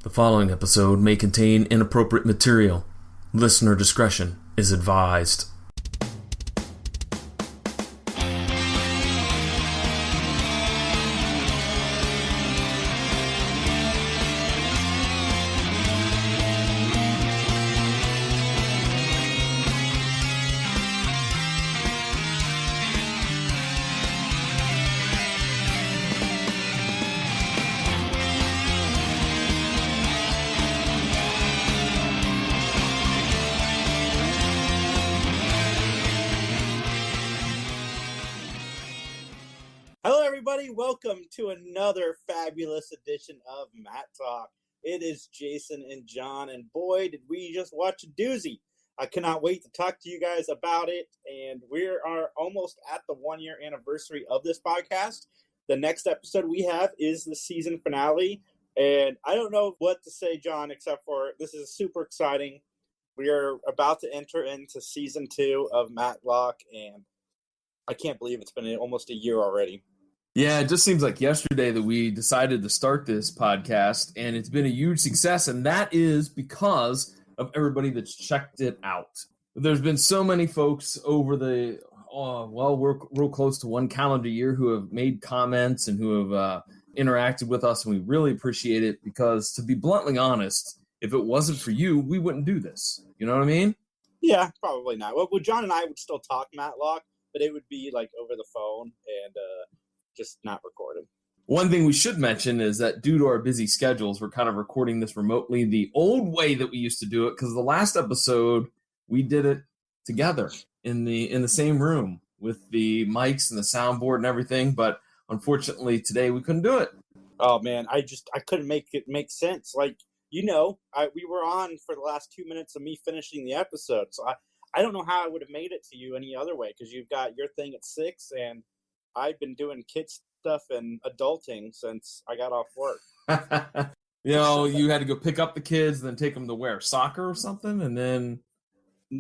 The following episode may contain inappropriate material. Listener discretion is advised. Welcome to another fabulous edition of Mattalk. It is Jason and John, and boy, did we just watch a doozy. I cannot wait to talk to you guys about it, and we are almost at the 1-year anniversary of this podcast. The next episode we have is the season finale, and I don't know what to say, John, except for this is super exciting. We are about to enter into season 2 of Matlock, and I can't believe it's been almost a year already. Yeah, it just seems like yesterday that we decided to start this podcast, and it's been a huge success, and that is because of everybody that's checked it out. There's been so many folks over we're real close to 1 calendar year who have made comments and who have interacted with us, and we really appreciate it because, to be bluntly honest, if it wasn't for you, we wouldn't do this. You know what I mean? Yeah, probably not. Well, John and I would still talk Matlock, but it would be like over the phone and just not recorded. One thing we should mention is that due to our busy schedules, we're kind of recording this remotely the old way that we used to do it, because the last episode we did it together in the same room with the mics and the soundboard and everything, but unfortunately today we couldn't do it. Oh man, I couldn't make it make sense. Like, we were on for the last 2 minutes of me finishing the episode, so I don't know how I would have made it to you any other way, because you've got your thing at 6 and I've been doing kid stuff and adulting since I got off work. You had to go pick up the kids, then take them to where? Soccer or something? And then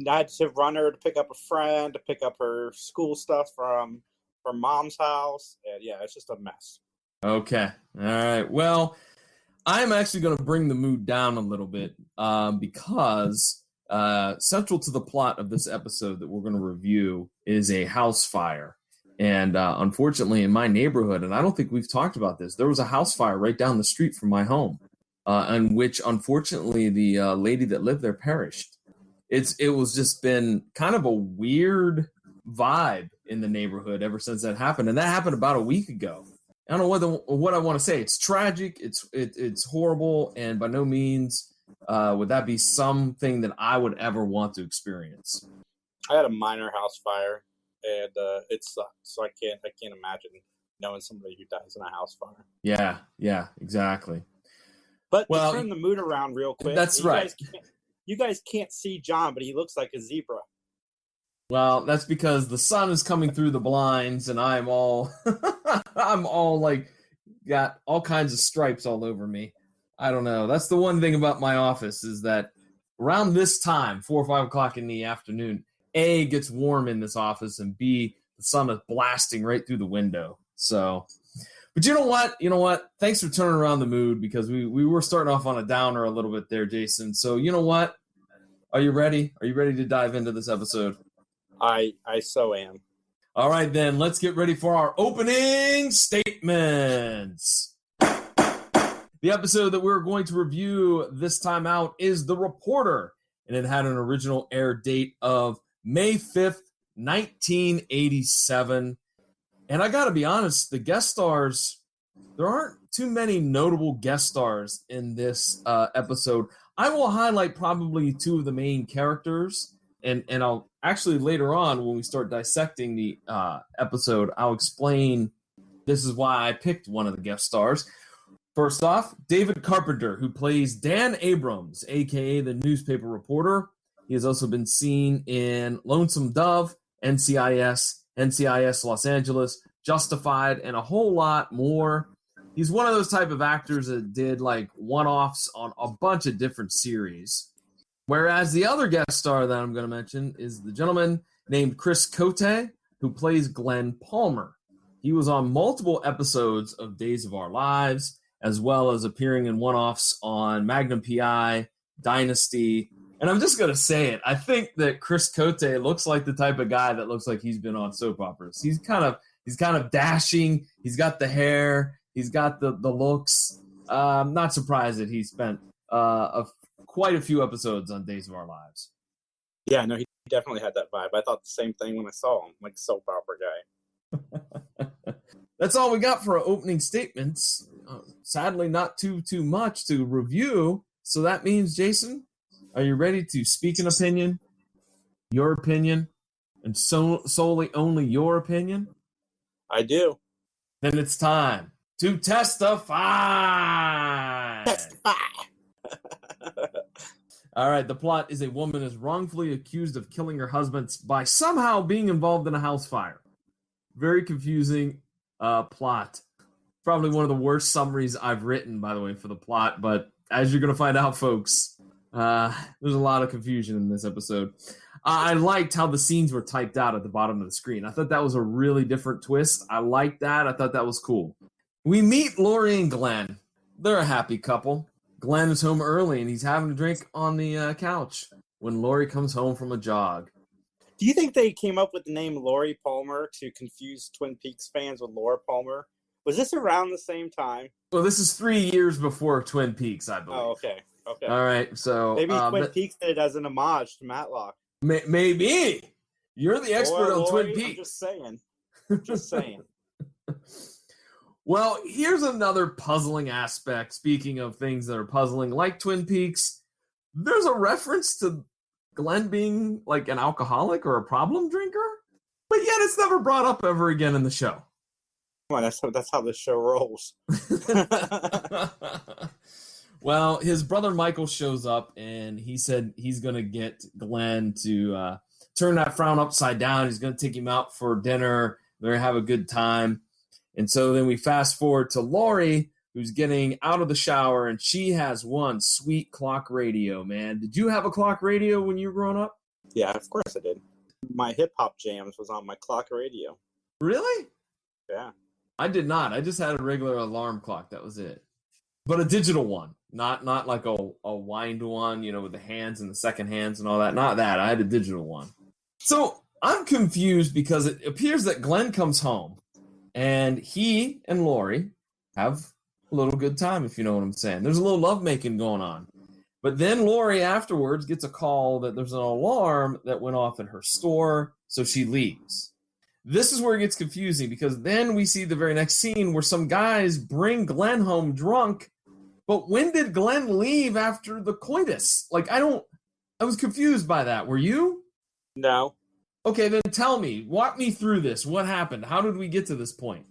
I had to run her to pick up a friend, to pick up her school stuff from mom's house. And yeah, it's just a mess. Okay. All right. Well, I'm actually going to bring the mood down a little bit because central to the plot of this episode that we're going to review is a house fire. And unfortunately, in my neighborhood, and I don't think we've talked about this, there was a house fire right down the street from my home, in which, unfortunately, the lady that lived there perished. It was just been kind of a weird vibe in the neighborhood ever since that happened, and that happened about a week ago. I don't know what I want to say. It's tragic. It's horrible, and by no means would that be something that I would ever want to experience. I had a minor house fire. And it sucked. So I can't imagine knowing somebody who dies in a house fire. Yeah, exactly. But to turn the mood around real quick. That's right. You guys can't see John, but he looks like a zebra. Well, that's because the sun is coming through the blinds, and I'm all like got all kinds of stripes all over me. I don't know. That's the one thing about my office is that around this time, 4 or 5 o'clock in the afternoon, A, it gets warm in this office, and B, the sun is blasting right through the window. So, but you know what? Thanks for turning around the mood, because we were starting off on a downer a little bit there, Jason. So you know what? Are you ready? Are you ready to dive into this episode? I so am. All right, then let's get ready for our opening statements. The episode that we're going to review this time out is The Reporter, and it had an original air date of May 5th, 1987. And I got to be honest, the guest stars, there aren't too many notable guest stars in this episode. I will highlight probably 2 of the main characters, and I'll actually later on when we start dissecting the episode, I'll explain this is why I picked one of the guest stars. First off, David Carpenter, who plays Dan Abrams, a.k.a. the newspaper reporter. He has also been seen in Lonesome Dove, NCIS Los Angeles, Justified, and a whole lot more. He's one of those type of actors that did like one-offs on a bunch of different series. Whereas the other guest star that I'm going to mention is the gentleman named Chris Cote, who plays Glenn Palmer. He was on multiple episodes of Days of Our Lives, as well as appearing in one-offs on Magnum PI, Dynasty. And I'm just going to say it. I think that Chris Cote looks like the type of guy that looks like he's been on soap operas. He's kind of dashing. He's got the hair. He's got the looks. I'm not surprised that he spent quite a few episodes on Days of Our Lives. Yeah, no, he definitely had that vibe. I thought the same thing when I saw him, like soap opera guy. That's all we got for our opening statements. Sadly, not too much to review. So that means, Jason, are you ready to speak an opinion, your opinion, and solely only your opinion? I do. Then it's time to testify. Testify. All right, the plot is a woman is wrongfully accused of killing her husband by somehow being involved in a house fire. Very confusing plot. Probably one of the worst summaries I've written, by the way, for the plot. But as you're going to find out, folks, there's a lot of confusion in this episode. I liked how the scenes were typed out at the bottom of the screen. I thought that was a really different twist. I liked that. I thought that was cool. We meet Lori and Glenn. They're a happy couple. Glenn is home early, and he's having a drink on the couch when Lori comes home from a jog. Do you think they came up with the name Lori Palmer to confuse Twin Peaks fans with Laura Palmer? Was this around the same time? Well, this is 3 years before Twin Peaks, I believe. Oh, okay. All right, so... Maybe Twin Peaks did it as an homage to Matlock. Maybe. You're the expert on Lori, Twin Peaks. I'm just saying. Well, here's another puzzling aspect. Speaking of things that are puzzling, like Twin Peaks, there's a reference to Glenn being like an alcoholic or a problem drinker, but yet it's never brought up ever again in the show. Come on, that's how the show rolls. Well, his brother Michael shows up, and he said he's going to get Glenn to turn that frown upside down. He's going to take him out for dinner. They're going to have a good time. And so then we fast forward to Lori, who's getting out of the shower, and she has one sweet clock radio, man. Did you have a clock radio when you were growing up? Yeah, of course I did. My hip-hop jams was on my clock radio. Really? Yeah. I did not. I just had a regular alarm clock. That was it. But a digital one, not like a wind one, with the hands and the second hands and all that. Not that. I had a digital one. So I'm confused because it appears that Glenn comes home, and he and Lori have a little good time, if you know what I'm saying. There's a little lovemaking going on. But then Lori afterwards gets a call that there's an alarm that went off in her store, so she leaves. This is where it gets confusing, because then we see the very next scene where some guys bring Glenn home drunk. But when did Glenn leave after the coitus? I was confused by that. Were you? No. Okay, then tell me. Walk me through this. What happened? How did we get to this point?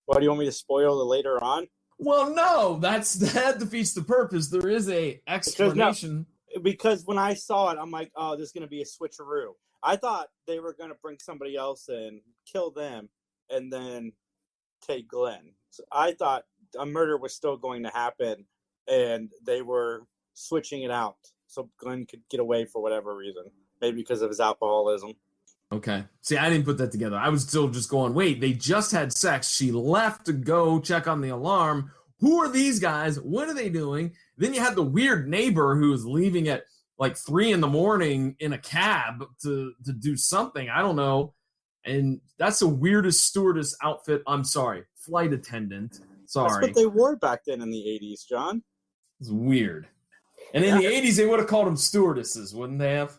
What, do you want me to spoil it later on? Well, no. That defeats the purpose. There is a explanation. Because when I saw it, I'm like, oh, there's going to be a switcheroo. I thought they were going to bring somebody else in, kill them, and then take Glenn. So I thought a murder was still going to happen, and they were switching it out so Glenn could get away for whatever reason. Maybe because of his alcoholism. Okay. See, I didn't put that together. I was still just going, wait, they just had sex. She left to go check on the alarm. Who are these guys? What are they doing? Then you had the weird neighbor who was leaving at 3 a.m. in a cab to do something. I don't know. And that's the weirdest stewardess outfit. I'm sorry. Flight attendant. Sorry. That's what they wore back then in the 80s, John. It's weird. And in the 80s, they would have called them stewardesses, wouldn't they have?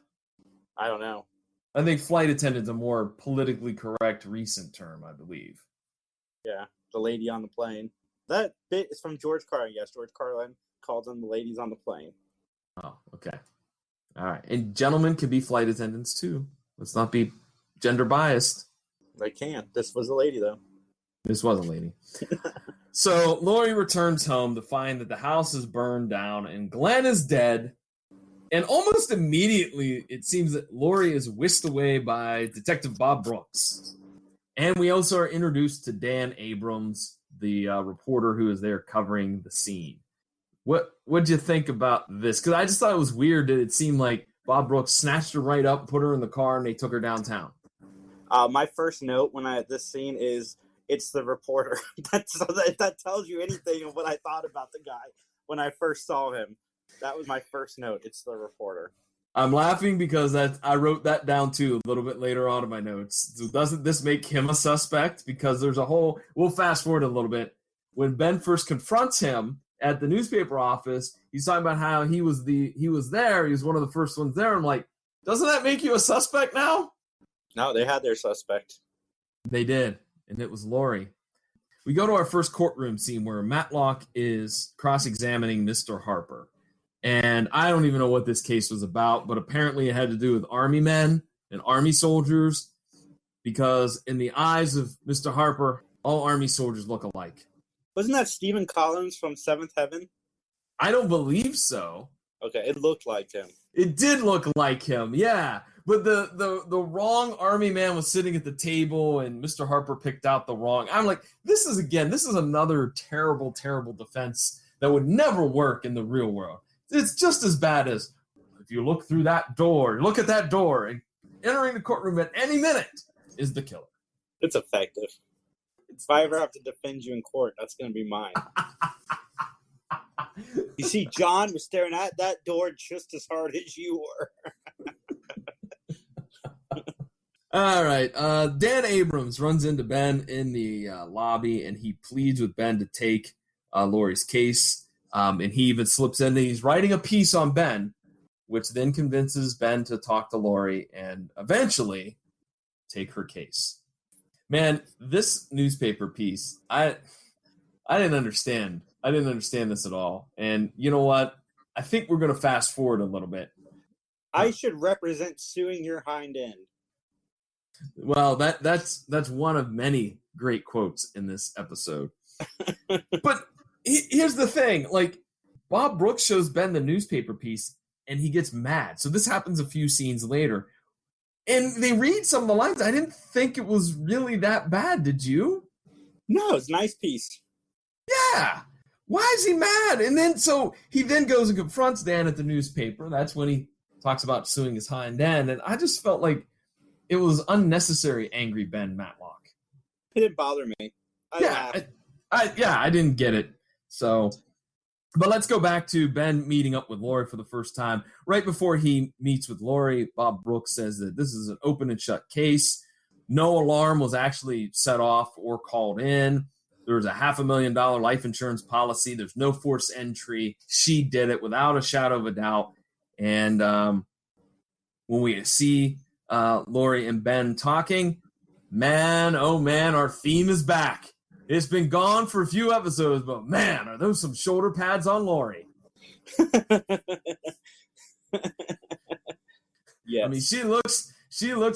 I don't know. I think flight attendant's a more politically correct recent term, I believe. Yeah, the lady on the plane. That bit is from George Carlin. Yes, George Carlin called them the ladies on the plane. Oh, okay. All right. And gentlemen can be flight attendants, too. Let's not be gender biased. They can. This was a lady, though. This was a lady. So Lori returns home to find that the house is burned down and Glenn is dead. And almost immediately, it seems that Lori is whisked away by Detective Bob Brooks. And we also are introduced to Dan Abrams, the reporter who is there covering the scene. What'd you think about this? Because I just thought it was weird that it seemed like Bob Brooks snatched her right up, put her in the car, and they took her downtown. My first note when this scene is it's the reporter. That tells you anything of what I thought about the guy when I first saw him. That was my first note. It's the reporter. I'm laughing because I wrote that down too a little bit later on in my notes. So doesn't this make him a suspect? Because there's a whole. We'll fast forward a little bit. When Ben first confronts him at the newspaper office, he's talking about how he was there. He was one of the first ones there. I'm like, doesn't that make you a suspect now? No, they had their suspect. They did, and it was Lori. We go to our first courtroom scene where Matlock is cross-examining Mr. Harper. And I don't even know what this case was about, but apparently it had to do with army men and army soldiers, because in the eyes of Mr. Harper, all army soldiers look alike. Wasn't that Stephen Collins from Seventh Heaven? I don't believe so. Okay, it looked like him. It did look like him, yeah. But the wrong army man was sitting at the table, and Mr. Harper picked out the wrong. I'm like, this is another terrible, terrible defense that would never work in the real world. It's just as bad as if you look through that door, look at that door, and entering the courtroom at any minute is the killer. It's effective. If I ever have to defend you in court, that's going to be mine. You see, John was staring at that door just as hard as you were. All right. Dan Abrams runs into Ben in the lobby, and he pleads with Ben to take Lori's case. And he even slips in. He's writing a piece on Ben, which then convinces Ben to talk to Lori and eventually take her case. Man, this newspaper piece, I didn't understand. I didn't understand this at all. And you know what? I think we're going to fast forward a little bit. I should represent suing your hind end. Well, that's one of many great quotes in this episode. But here's the thing. Like, Bob Brooks shows Ben the newspaper piece, and he gets mad. So this happens a few scenes later. And they read some of the lines. I didn't think it was really that bad. Did you? No, it's a nice piece. Yeah. Why is he mad? And then so he then goes and confronts Dan at the newspaper. That's when he talks about suing his hind end. And I just felt like it was unnecessary angry Ben Matlock. It didn't bother me. I didn't get it. So, but let's go back to Ben meeting up with Lori for the first time. Right before he meets with Lori, Bob Brooks says that this is an open and shut case. No alarm was actually set off or called in. There was a $500,000 life insurance policy. There's no forced entry. She did it without a shadow of a doubt. And when we see Lori and Ben talking, man, oh man, our theme is back. It's been gone for a few episodes, but man, are those some shoulder pads on Lori? Yeah. I mean, she looks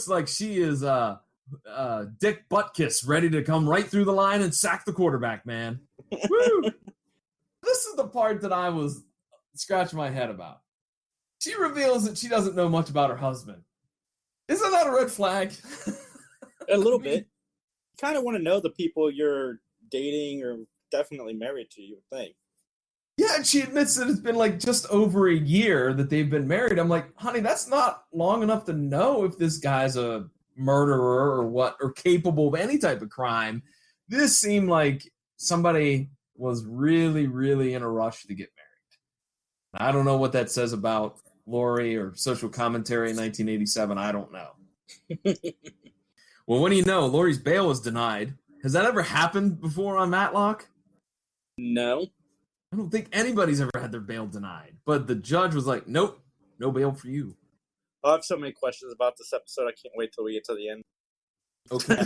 like she is Dick Butkus, ready to come right through the line and sack the quarterback, man. Woo! This is the part that I was scratching my head about. She reveals that she doesn't know much about her husband. Isn't that a red flag? A little bit. Kind of want to know the people you're dating or definitely married to, you would think. Yeah, and she admits that it's been like just over a year that they've been married. I'm like, honey, that's not long enough to know if this guy's a murderer or what, or capable of any type of crime. This seemed like somebody was really, really in a rush to get married. I don't know what that says about Lori or social commentary in 1987. I don't know. Well, what do you know? Lori's bail was denied. Has that ever happened before on Matlock? No. I don't think anybody's ever had their bail denied. But the judge was like, nope, no bail for you. I have so many questions about this episode. I can't wait till we get to the end. Okay.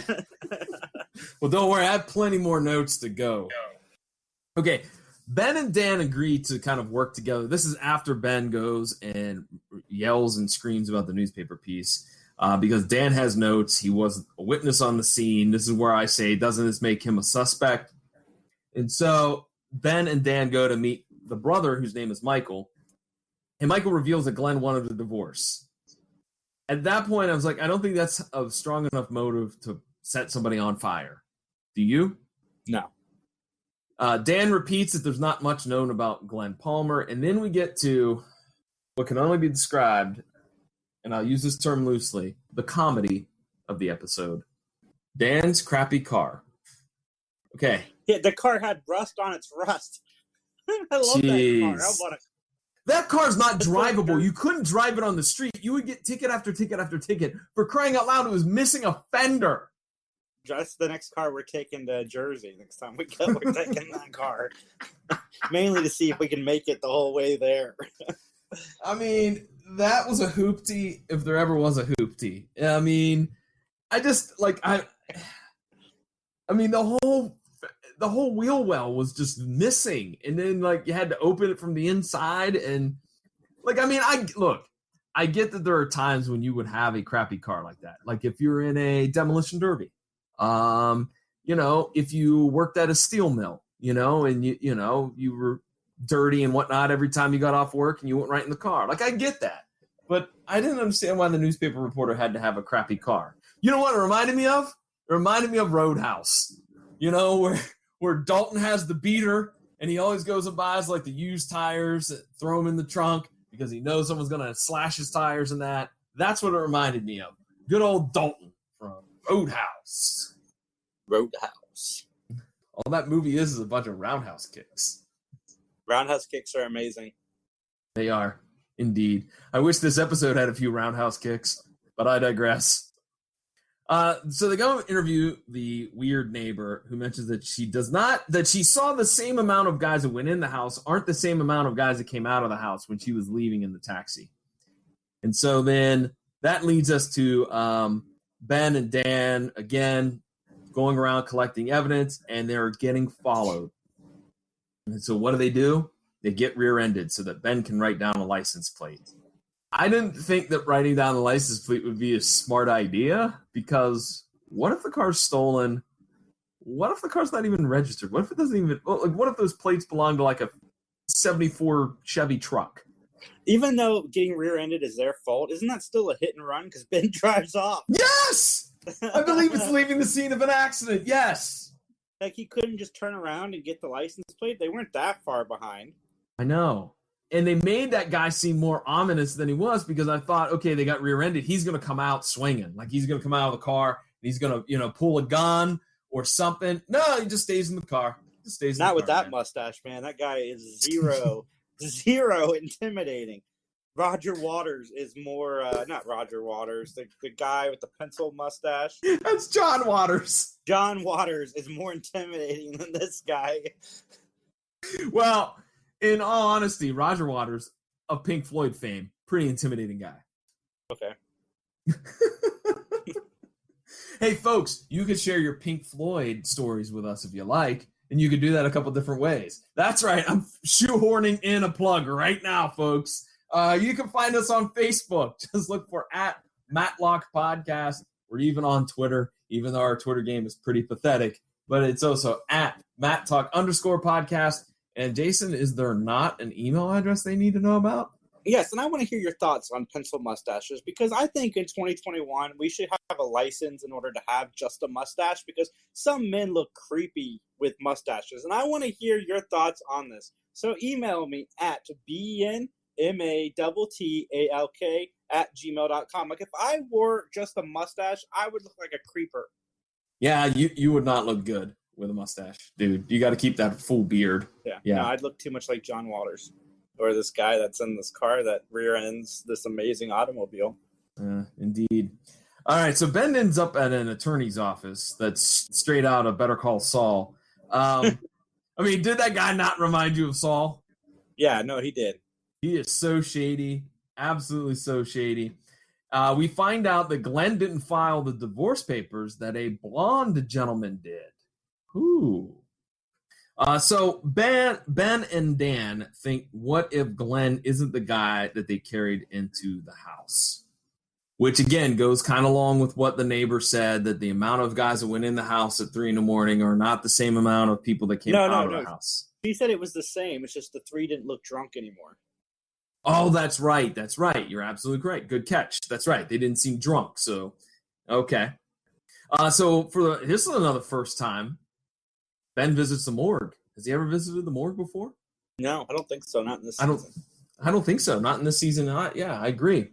Well, don't worry. I have plenty more notes to go. Okay. Ben and Dan agree to kind of work together. This is after Ben goes and yells and screams about the newspaper piece. Because Dan has notes. He was a witness on the scene. This is where I say, doesn't this make him a suspect? And so Ben and Dan go to meet the brother, whose name is Michael. And Michael reveals that Glenn wanted a divorce. At that point, I was like, I don't think that's a strong enough motive to set somebody on fire. Do you? No. Dan repeats that there's not much known about Glenn Palmer. And then we get to what can only be described, and I'll use this term loosely, the comedy of the episode. Dan's crappy car. Okay. Yeah, the car had rust on its rust. I love that car. I want to. That car's not drivable. You couldn't drive it on the street. You would get ticket after ticket after ticket. For crying out loud, it was missing a fender. That's the next car we're taking to Jersey. Next time we go, we're taking that car. Mainly to see if we can make it the whole way there. I mean, that was a hoopty if there ever was a hoopty. I mean, I just, like, I mean, the whole wheel well was just missing. And then, like, you had to open it from the inside. And, like, I mean, I get that there are times when you would have a crappy car like that. Like, if you're in a demolition derby. You know, if you worked at a steel mill, you know, and you were dirty and whatnot every time you got off work and you went right in the car. Like, I get that. But I didn't understand why the newspaper reporter had to have a crappy car. You know what it reminded me of? It reminded me of Roadhouse. You know, where Dalton has the beater and he always goes and buys like the used tires, throw them in the trunk because he knows someone's going to slash his tires and that. That's what it reminded me of. Good old Dalton from Roadhouse. All that movie is a bunch of roundhouse kicks. Roundhouse kicks are amazing. They are, indeed. I wish this episode had a few roundhouse kicks, but I digress. So they go interview the weird neighbor who mentions that she saw the same amount of guys that went in the house aren't the same amount of guys that came out of the house when she was leaving in the taxi. And so then that leads us to Ben and Dan, again, going around collecting evidence, and they're getting followed. And so what do? They get rear-ended so that Ben can write down a license plate. I didn't think that writing down the license plate would be a smart idea, because what if the car's stolen? What if the car's not even registered? What if it doesn't even, like, what if those plates belong to like a 74 Chevy truck? Even though getting rear-ended is their fault, isn't that still a hit and run because Ben drives off? Yes! I believe it's leaving the scene of an accident. Yes. Like, he couldn't just turn around and get the license plate. They weren't that far behind. I know. And they made that guy seem more ominous than he was, because I thought, okay, they got rear-ended. He's going to come out swinging. Like, he's going to come out of the car and he's going to, pull a gun or something. No, he just stays in the car. Not with that mustache, man. That guy is zero intimidating. Roger Waters is more, not Roger Waters, the guy with the pencil mustache. That's John Waters. John Waters is more intimidating than this guy. Well, in all honesty, Roger Waters of Pink Floyd fame, pretty intimidating guy. Okay. Hey, folks, you can share your Pink Floyd stories with us if you like, and you can do that a couple different ways. That's right. I'm shoehorning in a plug right now, folks. You can find us on Facebook. Just look for @Matlock Podcast. We're even on Twitter, even though our Twitter game is pretty pathetic. But it's also @MattTalk_podcast. And Jason, is there not an email address they need to know about? Yes, and I want to hear your thoughts on pencil mustaches, because I think in 2021 we should have a license in order to have just a mustache, because some men look creepy with mustaches. And I want to hear your thoughts on this. So email me at BNMATTALK@gmail.com. Like, if I wore just a mustache, I would look like a creeper. Yeah, you would not look good with a mustache, dude. You got to keep that full beard. Yeah. No, I'd look too much like John Waters, or this guy that's in this car that rear ends this amazing automobile. Indeed. All right, so Ben ends up at an attorney's office that's straight out of Better Call Saul. I mean, did that guy not remind you of Saul? Yeah, no, he did. He is so shady, absolutely so shady. We find out that Glenn didn't file the divorce papers, that a blonde gentleman did. Ooh. So Ben and Dan think, what if Glenn isn't the guy that they carried into the house? Which, again, goes kind of along with what the neighbor said, that the amount of guys that went in the house at 3 a.m. are not the same amount of people that came out of the house. He said it was the same. It's just the 3 didn't look drunk anymore. Oh, that's right. That's right. You're absolutely correct. Good catch. That's right. They didn't seem drunk. So, okay. So this is another first time Ben visits the morgue. Has he ever visited the morgue before? No, I don't think so. Not in this season. I don't think so. Not in this season. Yeah, I agree.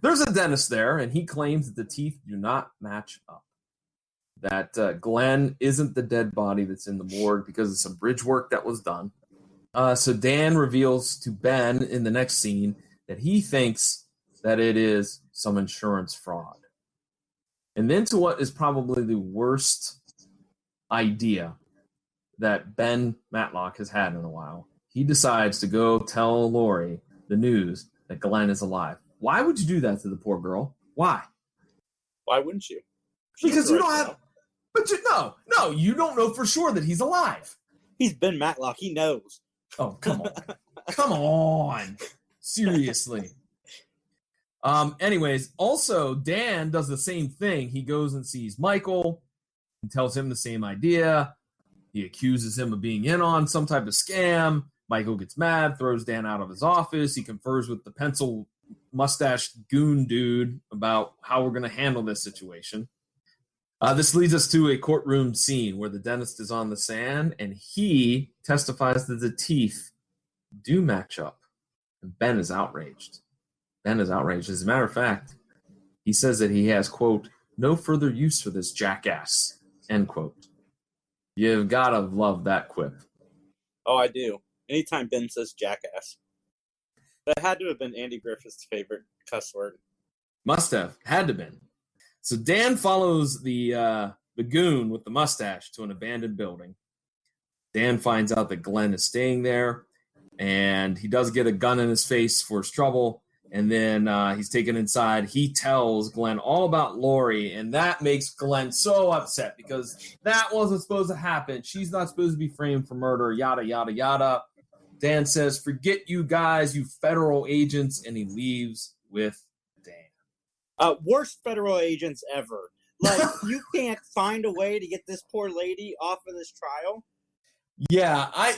There's a dentist there, and he claims that the teeth do not match up. that Glenn isn't the dead body that's in the morgue because of some bridge work that was done. So Dan reveals to Ben in the next scene that he thinks that it is some insurance fraud. And then to what is probably the worst idea that Ben Matlock has had in a while. He decides to go tell Lori the news that Glenn is alive. Why would you do that to the poor girl? Why? Why wouldn't you? Because you don't have... But no, you don't know for sure that he's alive. He's Ben Matlock. He knows. Oh, come on. Come on. Seriously. Anyways, also, Dan does the same thing. He goes and sees Michael and tells him the same idea. He accuses him of being in on some type of scam. Michael gets mad, throws Dan out of his office. He confers with the pencil mustache goon dude about how we're going to handle this situation. This leads us to a courtroom scene where the dentist is on the stand and he testifies that the teeth do match up. And Ben is outraged. As a matter of fact, he says that he has, quote, no further use for this jackass, end quote. You've got to love that quip. Oh, I do. Anytime Ben says jackass. That had to have been Andy Griffith's favorite cuss word. Must have. Had to been. So Dan follows the goon with the mustache to an abandoned building. Dan finds out that Glenn is staying there, and he does get a gun in his face for his trouble, and then he's taken inside. He tells Glenn all about Lori, and that makes Glenn so upset because that wasn't supposed to happen. She's not supposed to be framed for murder, yada, yada, yada. Dan says, forget you guys, you federal agents, and he leaves with Dan. Worst federal agents ever. Like, you can't find a way to get this poor lady off of this trial? Yeah, I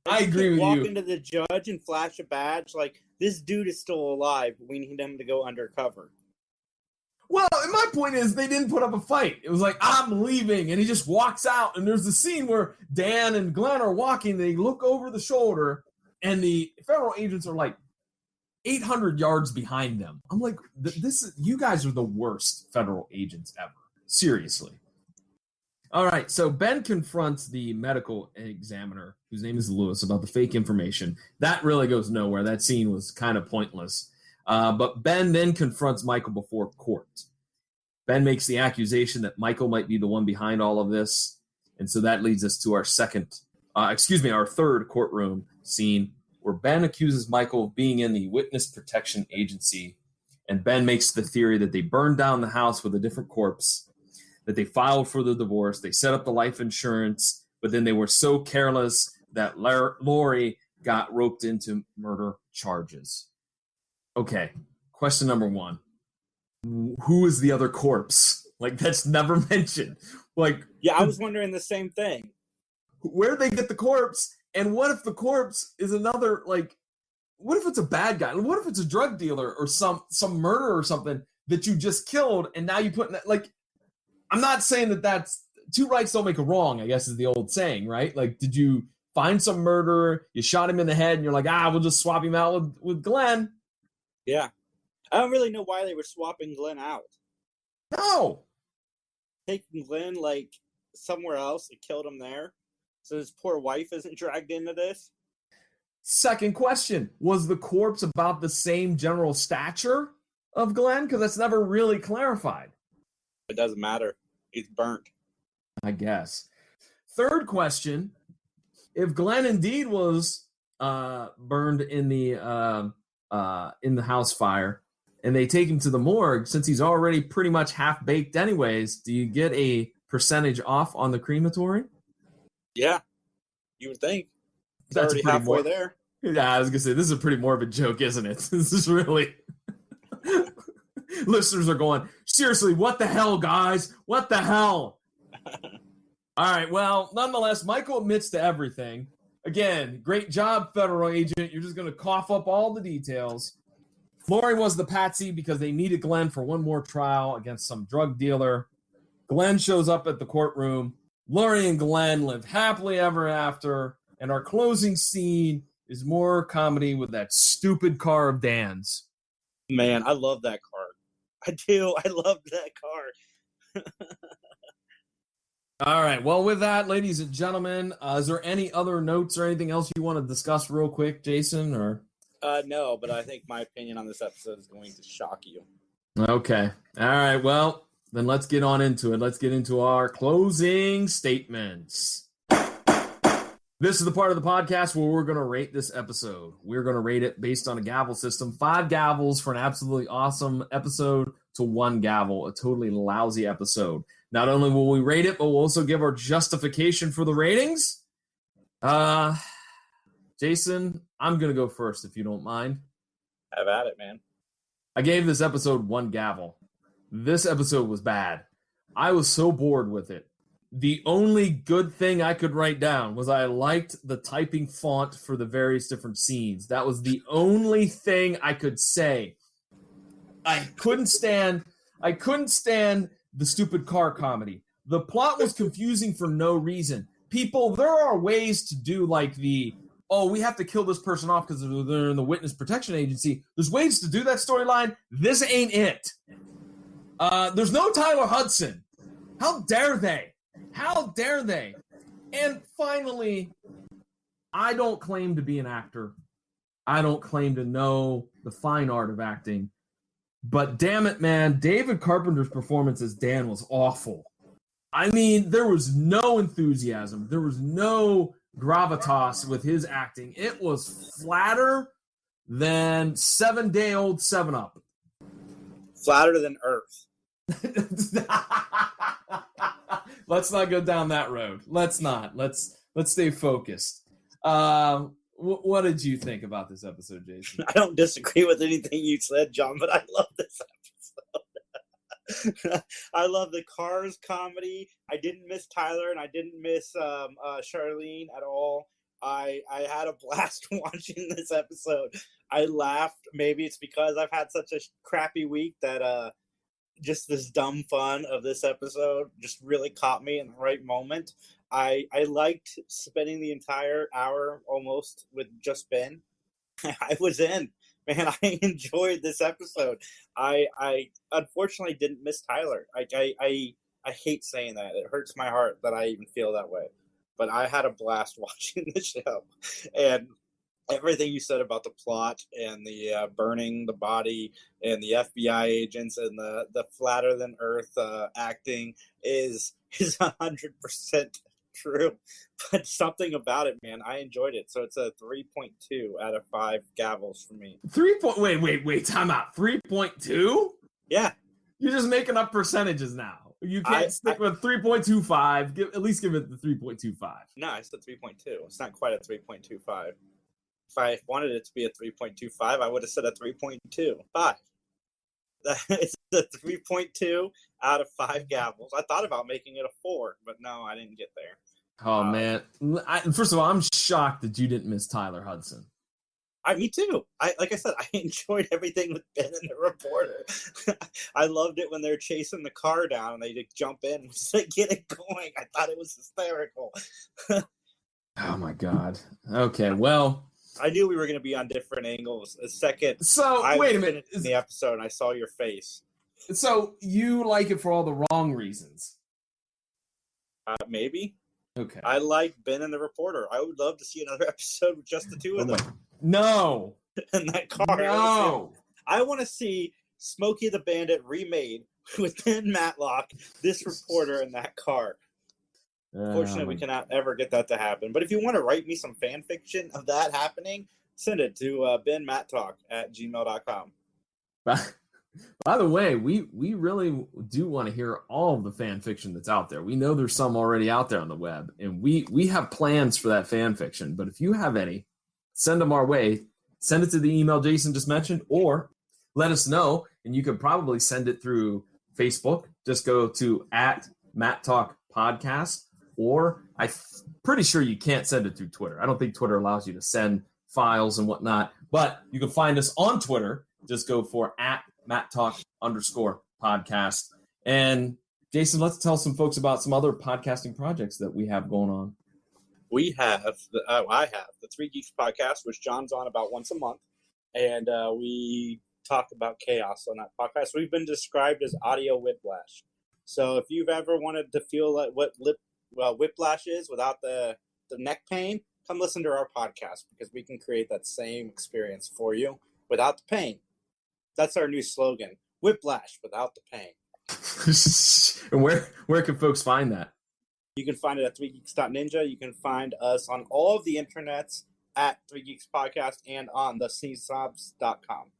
agree with you. Walk into the judge and flash a badge like, this dude is still alive. We need him to go undercover. Well, and my point is they didn't put up a fight. It was like, I'm leaving, and he just walks out, and there's a scene where Dan and Glenn are walking. They look over the shoulder, and the federal agents are like 800 yards behind them. I'm like, you guys are the worst federal agents ever. Seriously. All right, so Ben confronts the medical examiner, whose name is Lewis, about the fake information. That really goes nowhere. That scene was kind of pointless. But Ben then confronts Michael before court. Ben makes the accusation that Michael might be the one behind all of this. And so that leads us to our third courtroom scene, where Ben accuses Michael of being in the Witness Protection Agency. And Ben makes the theory that they burned down the house with a different corpse, that they filed for the divorce, they set up the life insurance, but then they were so careless that Lori got roped into murder charges. Okay, question number one. Who is the other corpse? Like, that's never mentioned. Like, yeah, I was wondering the same thing. Where did they get the corpse? And what if the corpse is another, like, what if it's a bad guy? What if it's a drug dealer or some murderer or something that you just killed and now you put in that, like, I'm not saying that that's two rights don't make a wrong, I guess is the old saying, right? Like, did you find some murderer, you shot him in the head, and you're like, we'll just swap him out with Glenn? Yeah. I don't really know why they were swapping Glenn out. No. Taking Glenn, like, somewhere else and killed him there so his poor wife isn't dragged into this? Second question, was the corpse about the same general stature of Glenn? Because that's never really clarified. It doesn't matter. He's burnt. I guess. Third question, if Glenn indeed was burned in the house fire and they take him to the morgue, since he's already pretty much half-baked anyways, do you get a percentage off on the crematory? Yeah, you would think. It's That's already halfway there. Yeah, I was going to say, this is a pretty morbid joke, isn't it? This is really... Listeners are going, seriously, what the hell, guys? What the hell? All right, well, nonetheless, Michael admits to everything. Again, great job, federal agent. You're just going to cough up all the details. Lori was the patsy because they needed Glenn for one more trial against some drug dealer. Glenn shows up at the courtroom. Lori and Glenn live happily ever after. And our closing scene is more comedy with that stupid car of Dan's. Man, I love that car. I do. I love that car. All right. Well, with that, ladies and gentlemen, is there any other notes or anything else you want to discuss real quick, Jason? Or No, but I think my opinion on this episode is going to shock you. okay. All right. Well, then let's get on into it. Let's get into our closing statements. This is the part of the podcast where we're going to rate this episode. We're going to rate it based on a gavel system. 5 gavels for an absolutely awesome episode to 1 gavel, a totally lousy episode. Not only will we rate it, but we'll also give our justification for the ratings. Jason, I'm going to go first if you don't mind. Have at it, man. I gave this episode 1 gavel. This episode was bad. I was so bored with it. The only good thing I could write down was I liked the typing font for the various different scenes. That was the only thing I could say. I couldn't stand the stupid car comedy. The plot was confusing for no reason. People, there are ways to do like we have to kill this person off because they're in the witness protection agency. There's ways to do that storyline. This ain't it. There's no Tyler Hudson. How dare they? How dare they? And finally, I don't claim to be an actor. I don't claim to know the fine art of acting. But damn it, man, David Carpenter's performance as Dan was awful. I mean, there was no enthusiasm. There was no gravitas with his acting. It was flatter than 7-day-old 7-Up. Flatter than Earth. Let's not go down that road. Let's not. Let's stay focused. What did you think about this episode, Jason? I don't disagree with anything you said, John, but I love this episode. I love the Cars comedy. I didn't miss Tyler, and I didn't miss Charlene at all. I had a blast watching this episode. I laughed. Maybe it's because I've had such a crappy week that just this dumb fun of this episode just really caught me in the right moment. I liked spending the entire hour almost with just Ben. I was in. Man, I enjoyed this episode. I unfortunately didn't miss Tyler. I hate saying that. It hurts my heart that I even feel that way. But I had a blast watching the show. And everything you said about the plot and the burning the body and the FBI agents and the flatter than Earth acting is 100% true. But something about it, man, I enjoyed it. So it's a 3.2 out of 5 gavels for me. Wait, time out. 3.2? Yeah. You're just making up percentages now. You can't stick with 3.25. At least give it the 3.25. No, I said 3.2. It's not quite a 3.25. If I wanted it to be a 3.25, I would have said a 3.25. It's a 3.2 out of 5 gavels. I thought about making it a 4, but no, I didn't get there. Oh, man. First of all, I'm shocked that you didn't miss Tyler Hudson. Me too. Like I said, I enjoyed everything with Ben and the reporter. I loved it when they're chasing the car down and they just jump in and just get it going. I thought it was hysterical. Oh, my God. Okay, well... I knew we were going to be on different angles. Wait a minute. In the episode, and I saw your face. So you like it for all the wrong reasons? Maybe. Okay. I like Ben and the reporter. I would love to see another episode with just the two of them. No. In that car. No. I want to see Smokey the Bandit remade with Ben Matlock, this reporter in that car. Unfortunately, we cannot ever get that to happen. But if you want to write me some fan fiction of that happening, send it to benmattalk@gmail.com. By the way, we really do want to hear all of the fan fiction that's out there. We know there's some already out there on the web, and we have plans for that fan fiction. But if you have any, send them our way. Send it to the email Jason just mentioned, or let us know, and you can probably send it through Facebook. Just go to @Mattalk Podcast. Or I'm pretty sure you can't send it through Twitter. I don't think Twitter allows you to send files and whatnot. But you can find us on Twitter. Just go for @MattTalk_podcast. And Jason, let's tell some folks about some other podcasting projects that we have going on. I have the Three Geeks podcast, which John's on about once a month. And we talk about chaos on that podcast. We've been described as audio whiplash. So if you've ever wanted to feel like what whiplash is, without the neck pain, come listen to our podcast because we can create that same experience for you without the pain. That's our new slogan: whiplash without the pain. And where can folks find that? You can find it at 3geeks.ninja. You can find us on all of the internets at 3geeks podcast and on the synopsis.com.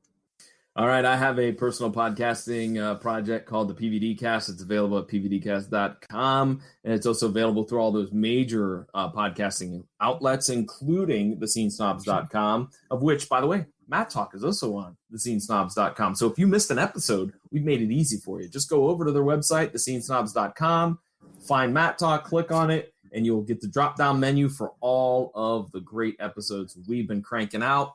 All right, I have a personal podcasting project called the PVD Cast. It's available at pvdcast.com, and it's also available through all those major podcasting outlets, including the scenesnobs.com, of which, by the way, Mattalk is also on the scenesnobs.com. So if you missed an episode, we've made it easy for you. Just go over to their website, thescenesnobs.com, find Mattalk, click on it, and you'll get the drop-down menu for all of the great episodes we've been cranking out.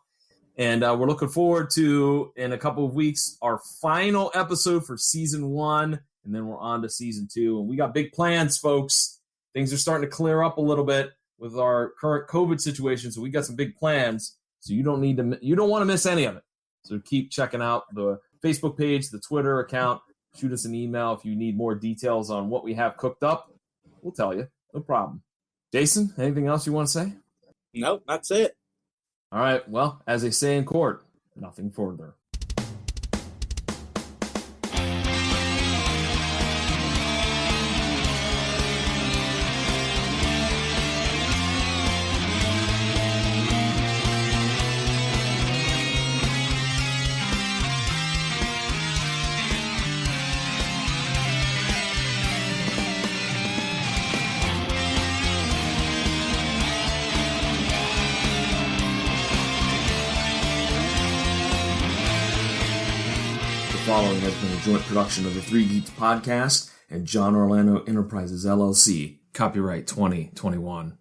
And we're looking forward to, in a couple of weeks, our final episode for season 1, and then we're on to season 2. And we got big plans, folks. Things are starting to clear up a little bit with our current COVID situation, so we got some big plans. So you don't want to miss any of it. So keep checking out the Facebook page, the Twitter account. Shoot us an email if you need more details on what we have cooked up. We'll tell you. No problem. Jason, anything else you want to say? Nope, that's it. All right. Well, as they say in court, nothing further. The following has been a joint production of the 3 Geeks Podcast and John Orlando Enterprises, LLC. Copyright 2021.